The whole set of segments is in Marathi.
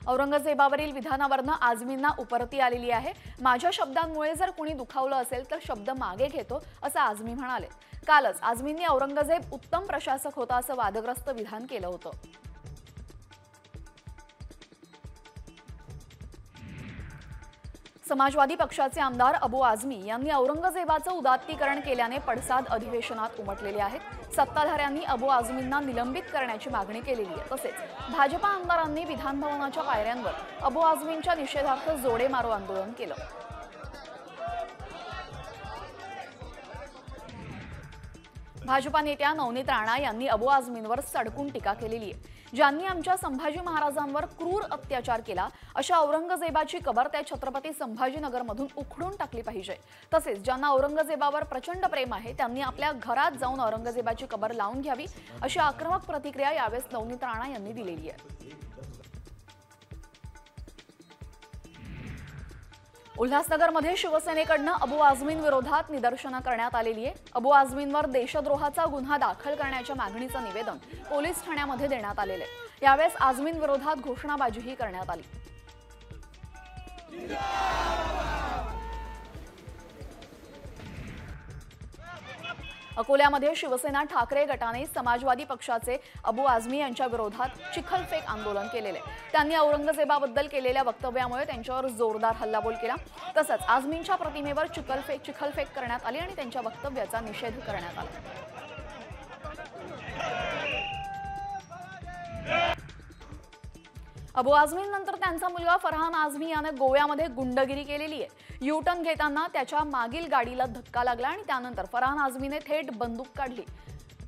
औरंगजेबावरील विधानावरनं आझमींना उपरती आलेली आहे। माझ्या शब्दांमुळे जर कोणी दुखावलं असेल तर शब्द मागे घेतो असं आझमी म्हणाले। कालच आझमींनी औरंगजेब उत्तम प्रशासक होता असं वादग्रस्त विधान केलं होतं। समाजवादी पक्षाचे आमदार अबू आझमी यांनी औरंगजेबाचं उदात्तीकरण केल्याने पडसाद अधिवेशनात उमटलेले आहेत। सत्ताधाऱ्यांनी अबू आझमींना निलंबित करण्याची मागणी केलेली आहे। तसेच भाजपा आमदारांनी विधानभवनाच्या पायऱ्यांवर अबू आझमींच्या निषेधार्थ जोडे मारो आंदोलन केलं। भाजपा नेत्या नवनीत राणा यांनी अबू आझमींवर सडकून टीका केलेली आहे। ज्यांनी आमच्या संभाजी महाराजांवर क्रूर अत्याचार केला अशा औरंगजेबाची कबर त्या छत्रपती संभाजीनगरमधून उखडून टाकली पाहिजे। तसेच ज्यांना औरंगजेबावर प्रचंड प्रेम आहे त्यांनी आपल्या घरात जाऊन औरंगजेबाची कबर लावून घ्यावी अशी आक्रमक प्रतिक्रिया यावेळेस नवनीत राणा यांनी दिलेली आहे। उल्हासनगरमध्ये शिवसेनेकडनं अबू आझमींविरोधात निदर्शनं करण्यात आलेली आहे। अबू आझमींवर देशद्रोहाचा गुन्हा दाखल करण्याच्या मागणीचं निवेदन पोलीस ठाण्यामध्ये देण्यात आलेलं आहे। यावेळेस आझमींविरोधात घोषणाबाजीही करण्यात आली। अकोल्यामध्ये शिवसेना ठाकरे गटाने समाजवादी पक्षाचे अबू आझमी यांच्या विरोधात चिखलफेक आंदोलन केलेले। त्यांनी औरंगजेबाबद्दल केलेल्या वक्तव्यामुळे त्यांच्यावर जोरदार हल्लाबोल केला। तसंच आझमींच्या प्रतिमेवर चिखलफेक करण्यात आली आणि त्यांच्या वक्तव्याचा निषेध करण्यात आला। अबू आझमींनंतर त्यांचा मुलगा फरहान आझमी याने गोव्यामध्ये गुंडगिरी केलेली आहे। यू-टर्न घेताना त्याच्या मागील गाडीला धक्का लागला आणि त्यानंतर फरहान आझमीने थेट बंदूक काढली।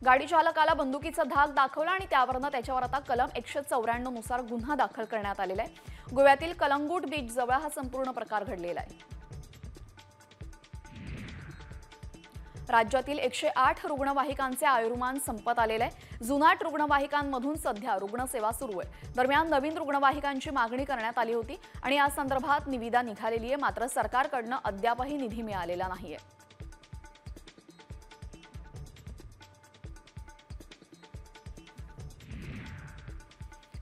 गाडी चालकाला बंदुकीचा धाक दाखवला आणि त्यावरनं त्याच्यावर आता कलम 194 नुसार गुन्हा दाखल करण्यात आलेला आहे। गोव्यातील कलंगूट बीच जवळ हा संपूर्ण प्रकार घडलेला आहे। राज्यातील 108 रुग्णवाहिकांचे आयुर्मान संपत आलेले आहे। जुनाट रुग्णवाहिकांमधून सध्या रुग्णसेवा सुरू आहे। दरम्यान नवीन रुग्णवाहिकांची मागणी करण्यात आली होती आणि या संदर्भात निविदा निघालेली आहे, मात्र सरकारकडून अद्यापही निधी मिळालेला नाहीये।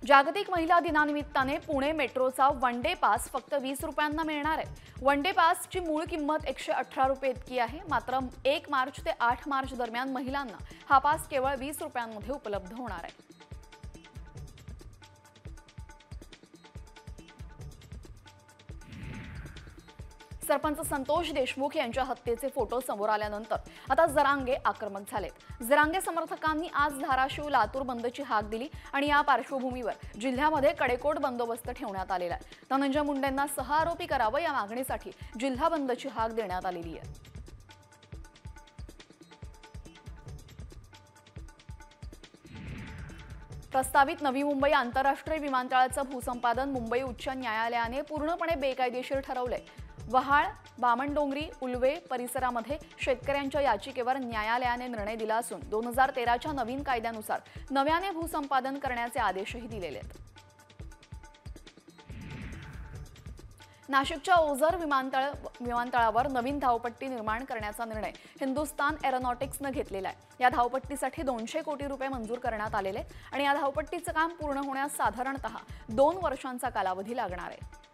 जागतिक महिला दिनानिमित्ताने पुणे मेट्रोचा वन डे पास फक्त 20 रुपयांना मिळणार आहे। वन डे पासची मूळ किंमत 118 रुपये इतकी आहे, मात्र 1 मार्च ते 8 मार्च दरम्यान महिलांना हा पास केवळ 20 रुपयांमध्ये उपलब्ध होणार आहे। सरपंच संतोष देशमुख यांच्या हत्येचे फोटो समोर आल्यानंतर आता जरांगे आक्रमक झालेत। जरांगे समर्थकांनी आज धाराशिव लातूर बंदची हाक दिली आणि या पार्श्वभूमीवर जिल्ह्यामध्ये कडेकोट बंदोबस्त ठेवण्यात आलेला आहे। धनंजय मुंडेंना सह-आरोपी करावं या मागणीसाठी जिल्हा बंदची हाक देण्यात आलेली आहे। प्रस्तावित नवी मुंबई आंतरराष्ट्रीय विमानतळाचं भूसंपादन मुंबई उच्च न्यायालयाने पूर्णपणे बेकायदेशीर ठरवलंय। वहाळ, बामणडोंगरी, उल्वे परिसरामध्ये शेतकऱ्यांच्या याचिकेवर न्यायालयाने निर्णय दिला असून 2013च्या नवीन कायद्यानुसार नव्याने भूसंपादन करण्याचे आदेशही दिलेले आहेत। नाशिकच्या ओझर विमानतळावर नवीन धावपट्टी निर्माण करण्याचा निर्णय हिंदुस्तान एरोनॉटिक्सने घेतलेला आहे। या धावपट्टीसाठी 200 कोटी रुपये मंजूर करण्यात आलेले आणि या धावपट्टीचं काम पूर्ण होण्यास साधारणतः 2 वर्षांचा कालावधी लागणार आहे।